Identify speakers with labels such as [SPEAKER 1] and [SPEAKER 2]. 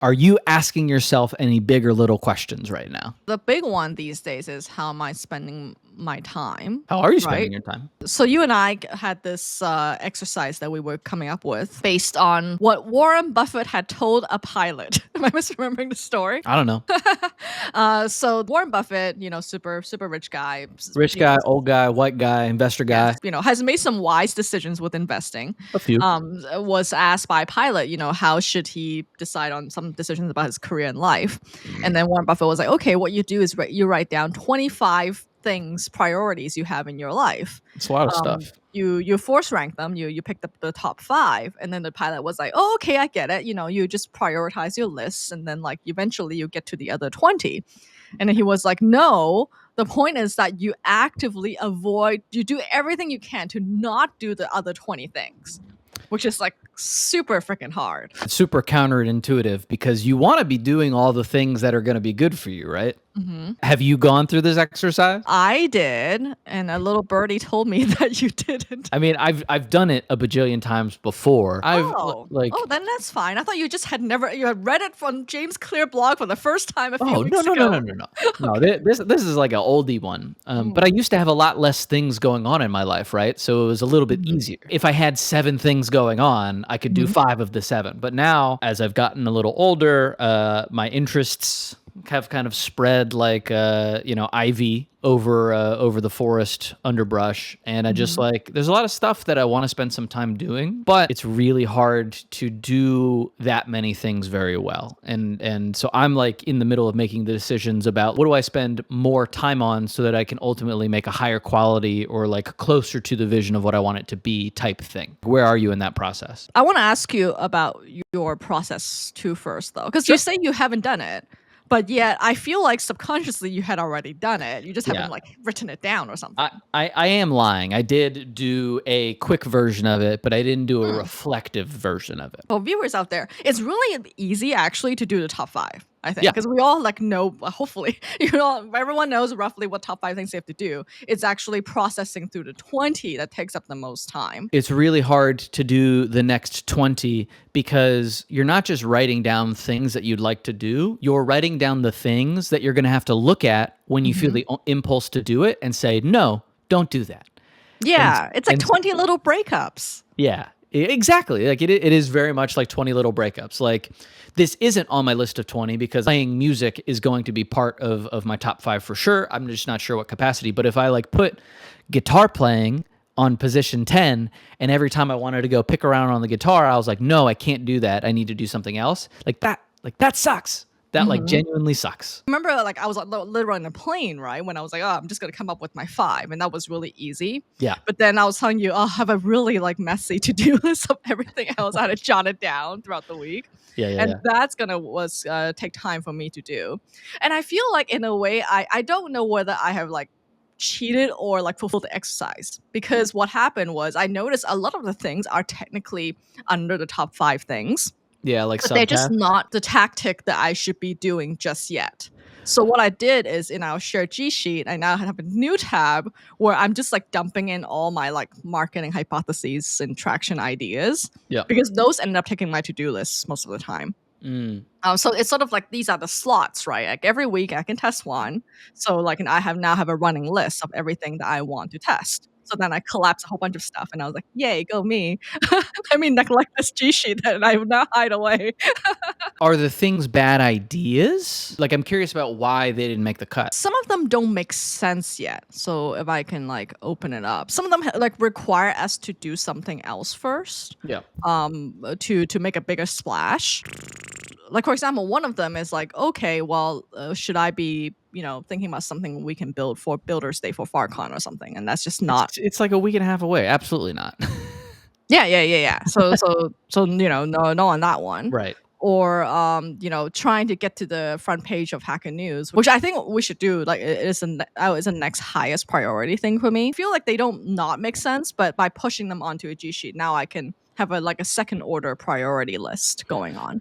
[SPEAKER 1] Are you asking yourself any big or little questions right now?
[SPEAKER 2] The big one these days is how am I spending my time,
[SPEAKER 1] How are you
[SPEAKER 2] right?
[SPEAKER 1] spending your time?
[SPEAKER 2] So you and I had this exercise that we were coming up with based on what Warren Buffett had told a pilot. Am I misremembering the story?
[SPEAKER 1] I don't know.
[SPEAKER 2] So Warren Buffett, super rich guy,
[SPEAKER 1] Rich guy, old guy, white guy, investor guy.
[SPEAKER 2] yes, has made some wise decisions with investing.
[SPEAKER 1] A few.
[SPEAKER 2] Was asked by a pilot, how should he decide on some decisions about his career and life, and then Warren Buffett was like, okay, what you do is you write down 25 priorities you have in your life.
[SPEAKER 1] It's a lot of stuff.
[SPEAKER 2] You force rank them. You picked up the top 5, and then the pilot was like, "Oh, okay, I get it. You just prioritize your lists, and then like eventually you get to the other 20." And then he was like, "No, the point is that you actively avoid. You do everything you can to not do the other 20 things, which is like super freaking hard."
[SPEAKER 1] It's super counterintuitive because you want to be doing all the things that are going to be good for you, right?
[SPEAKER 2] Mm-hmm.
[SPEAKER 1] Have you gone through this exercise?
[SPEAKER 2] I did, and a little birdie told me that you didn't.
[SPEAKER 1] I mean, I've done it a bajillion times before.
[SPEAKER 2] Oh, then that's fine. I thought you just had never you had read it from James Clear blog for the first time a few
[SPEAKER 1] Oh,
[SPEAKER 2] weeks
[SPEAKER 1] no,
[SPEAKER 2] ago.
[SPEAKER 1] no. This is like an oldie one. But I used to have a lot less things going on in my life, right? So it was a little bit easier. If I had 7 things going on, I could do 5 of the 7. But now, as I've gotten a little older, my interests have kind of spread like ivy over the forest underbrush, and I just like there's a lot of stuff that I want to spend some time doing, but it's really hard to do that many things very well, and so I'm like in the middle of making the decisions about what do I spend more time on so that I can ultimately make a higher quality or like closer to the vision of what I want it to be type thing. Where are you in that process?
[SPEAKER 2] I want to ask you about your process too first, though, because
[SPEAKER 1] Sure.
[SPEAKER 2] you say you haven't done it, but yet I feel like subconsciously you had already done it. You just
[SPEAKER 1] Yeah.
[SPEAKER 2] haven't like written it down or something.
[SPEAKER 1] I am lying. I did do a quick version of it, but I didn't do a reflective version of it.
[SPEAKER 2] For viewers out there, it's really easy actually to do the top 5. I think
[SPEAKER 1] Yeah.
[SPEAKER 2] because we all like know, hopefully, everyone knows roughly what top 5 things they have to do. It's actually processing through the 20 that takes up the most time.
[SPEAKER 1] It's really hard to do the next 20 because you're not just writing down things that you'd like to do. You're writing down the things that you're going to have to look at when you feel the impulse to do it and say, no, don't do that.
[SPEAKER 2] Yeah, it's like
[SPEAKER 1] and-
[SPEAKER 2] 20 little breakups.
[SPEAKER 1] Yeah, exactly. Like it is very much like 20 little breakups. Like this isn't on my list of 20 because playing music is going to be part of my top 5 for sure. I'm just not sure what capacity, but if I like put guitar playing on position 10 and every time I wanted to go pick around on the guitar, I was like, no, I can't do that. I need to do something else. Like that sucks. That like genuinely sucks.
[SPEAKER 2] Remember, like I was literally on a plane, right? When I was like, oh, I'm just gonna come up with my 5, and that was really easy.
[SPEAKER 1] Yeah.
[SPEAKER 2] But then I was telling you, I have a really like messy to-do list of everything else. I had to jot it down throughout the week.
[SPEAKER 1] Yeah.
[SPEAKER 2] That's gonna take time for me to do. And I feel like in a way, I don't know whether I have like cheated or like fulfilled the exercise, because what happened was I noticed a lot of the things are technically under the top 5 things.
[SPEAKER 1] Yeah, like
[SPEAKER 2] But they're just
[SPEAKER 1] subtask.
[SPEAKER 2] not the tactic that I should be doing just yet. So what I did is in our shared G sheet, I now have a new tab where I'm just like dumping in all my like marketing hypotheses and traction ideas.
[SPEAKER 1] Yeah.
[SPEAKER 2] Because those ended up taking my to-do lists most of the time. So it's sort of like these are the slots, right? Like every week I can test one. So like, and I now have a running list of everything that I want to test. So then I collapsed a whole bunch of stuff, and I was like, "Yay, go me!" Let me neglect this G sheet that I now hide away.
[SPEAKER 1] Are the things bad ideas? Like I'm curious about why they didn't make the cut.
[SPEAKER 2] Some of them don't make sense yet. So if I can like open it up, some of them like require us to do something else first.
[SPEAKER 1] Yeah.
[SPEAKER 2] To make a bigger splash. Like for example, one of them is like, okay, well, should I be thinking about something we can build for Builders Day for FarCon or something? And that's just not.
[SPEAKER 1] It's like a week and a half away. Absolutely not.
[SPEAKER 2] Yeah. So no on that one.
[SPEAKER 1] Right.
[SPEAKER 2] Or trying to get to the front page of Hacker News, which I think we should do. Like it is the next highest priority thing for me. I feel like they don't not make sense, but by pushing them onto a G sheet, now I can have a second order priority list going on.